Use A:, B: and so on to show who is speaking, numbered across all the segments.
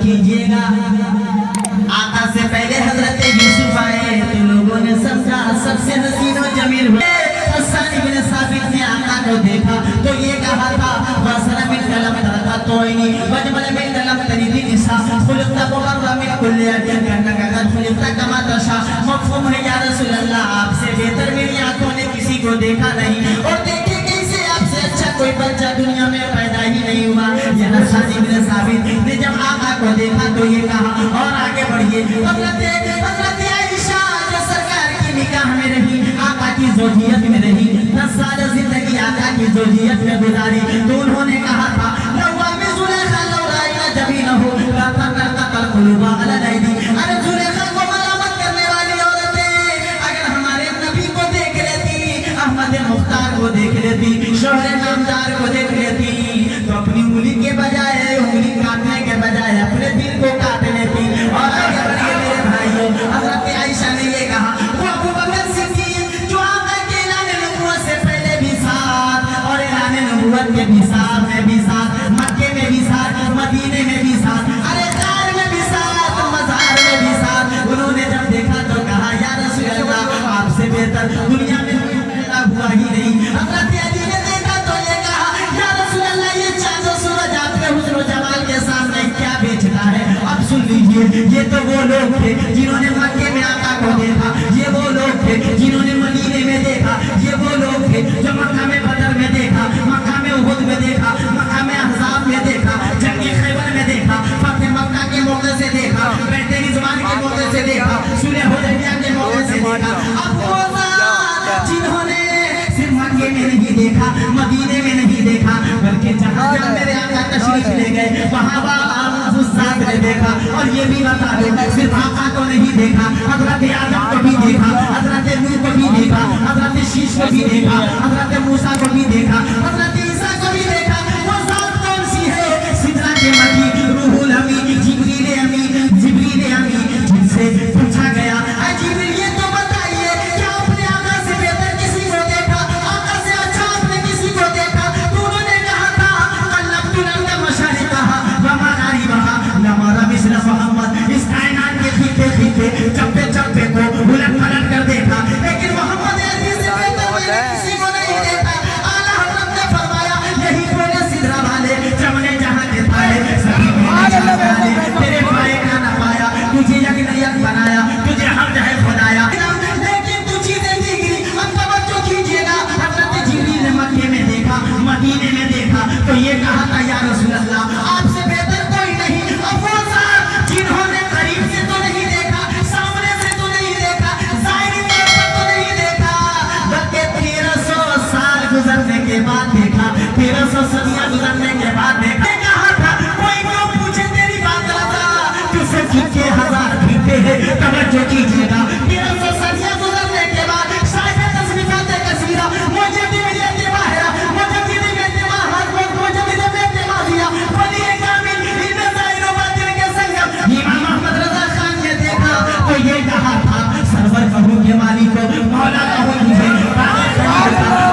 A: کیجیے گا آقا سے پہلے حضرت یوسف آئے تو لوگوں نے سمجھا سب سے حسین و جمیل ہوئے حسان ابن ثابت نے آقا کو دیکھا تو یہ کہا تھا وَاسَنَ مِنْ كَلَمْ تَرَقَ تُوئِنِ وَجْمَلَ مِنْ كَلَمْ تَنِدِ نِسَا خُلِقْتَ بُغَرَّ مِنْ كُلِّ عَدِيَنْ كَنَّكَ قَدْ خُلِقْتَ كَمَا تَشَا مفہوم ہے یا رسول اللہ آپ سے بہتر میری آنکھوں نے کسی کو دیکھا نہیں اور دیکھے کیسے آپ سے اچھا کوئی بچہ دنیا میں پیدا ہی نہیں ہوا یہ حسان ابن ثابت نے جب آقا کو دیکھا تو یہ کہا اور آگے بڑھئے حضرت عائشہ جو سرکار کی نکاح میں رہی آقا کی زوجیت میں رہی 10 سال زندگی آقا کی زوجیت میں گزاری تو انہوں نے کہا تھا نوامی زلیخہ لو رائنا جبینہو قَطَرْقَطَ الْقُلُوبَ عَلَى الْأَيْدِي ارے زلیخہ کو ملامت کرنے والی عورتیں اگر ہمارے نبی کو دیکھ لیتی احمد مختار کو دیکھ لیتی شوہر نامدار کو دیکھ لیتی تو اپنی انگلی کے بجائے انگلی کاٹنے کے بجائے اپنے دل کو کاٹ لیتی اور آگے بڑھئے میرے بھائیوں حضرت عائشہ نے یہ کہا وہ ابو بکر صدیق جو آقا کے اعلان نبوت سے پہلے بھی ساتھ اور اعلان نبوت کے بھی ساتھ میں بھی ساتھ مکے میں بھی ساتھ مدینے میں بھی ساتھ ارے دار میں بھی ساتھ مزار میں بھی ساتھ انہوں نے جب دیکھا تو کہا یا رسول اللہ آپ سے بہتر دنیا میں پیدا ہوا ہی نہیں حضرت علی نے دیکھا تو یہ کہا یا رسول اللہ یہ چاند و سورج آپ کے حسن و جمال کے سامنے کیا بیچتا ہے اب سن لیجئے یہ تو وہ لوگ تھے جنہوں نے مکے میں آقا کو دیکھا یہ وہ لوگ تھے جنہوں نے مدینے میں دیکھا یہ وہ لوگ تھے جو مکہ میں بدر میں دیکھا مکہ میں احد میں دیکھا مکہ میں احزاب میں دیکھا جنگ خیبر میں دیکھا فتح مکہ کے موقع سے دیکھا بیعت رضوان کے موقع سے دیکھا صلح حدیبیہ کے موقع سے دیکھا اب وہ جنہوں نے صرف مکے میں نہیں دیکھا مدینے میں نہیں دیکھا بلکہ جہاں جہاں میرے آقا تشریف لے گئے وہاں حضرات نے دیکھا اور یہ بھی بتا دو صرف آقا کو نہیں دیکھا حضرت آدم کو بھی دیکھا حضرت نوح کو بھی دیکھا حضرت شیش کو بھی دیکھا حضرت موسیٰ کو بھی دیکھا حضرت عیسیٰ کو بھی دیکھا وہ ذات کون سی ہے سدرہ کے مکی روح الامین جبریل امین جن سے پوچھا گیا اے جبریل یہ تو بتائیے کیا آپ نے آقا سے بہتر کسی کو دیکھا آقا سے اچھا آپ نے کسی کو دیکھا تو انہوں نے کہا تھا قلبت الارض مشارقہا ومغاربہا لم ارى مثل محمد اس کائنات کے پھیتے پھیتے چپے چپے کو الٹ پلٹ کر دیکھا لیکن محمد عزیز سے بہتر میں نے کسی کو نہیں دیکھا اعلیٰ حضرت نے فرمایا یہی بولے سدرہ والے چمنے جہاں کے تھائے سبھی میرے جہاں والے تیرے پائے کا نہ پایا تجھے یکنیت بنایا تجھے حمد ہے خدایا لیکن تو چیزیں دیکھی اب توجہ کیجئے گا حضرت جبریل نے مکے میں دیکھا مدینے میں دیکھا تو یہ کہا تھا یا رسول اللہ آپ سے بہتر کوئی نہیں اب وہ ذات جنہوں نے قریب سے تو نہیں دیکھا سامنے سے تو نہیں دیکھا ظاہری طور پر تو نہیں دیکھا بلکہ 1300 سال گزرنے کے بعد دیکھا 1300 صدیاں گزرنے کے بعد دیکھا کہا تھا کوئی کیوں پوچھے تیری بات رضا کسے کھچے ہزار پھیٹے ہیں توجہ کیجئے گا 1300 صدیاں گزرنے کے بعد صاحب تصنیفات کثیرہ مجھے بھی ملیت باہرہ مجھے بھی ملیت باہر مجھے بھی ملیت باہرہ ولی کامل علم ظاہر و باطن کے سنگم امام احمد رضا خان نے دیکھا تو یہ کہا تھا سرور کہوں کے مالی کو مولا کہوں مجھے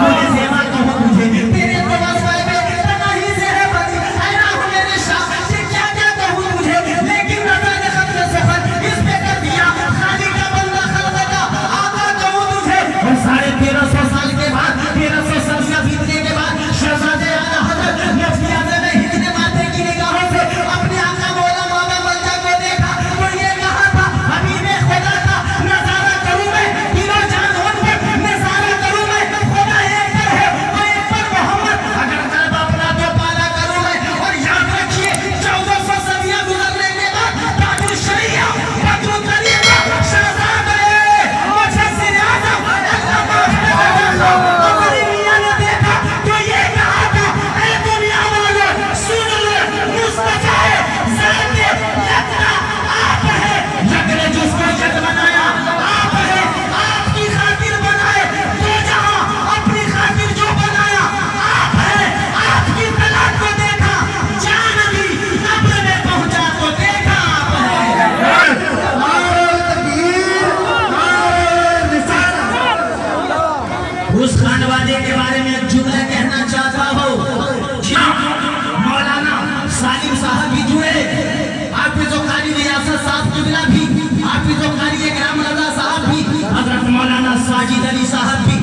A: مجھے زیبا کہوں مجھے تیرے تو واسوائے میں تناہی سے ہے بڑی اینا ہوں میرے شاہ سے کیا کیا کہوں مجھے لیکن رضا نے خط سفر اس پہ کر دیا خالی کا بندہ خلق ماجد علی صاحب بھی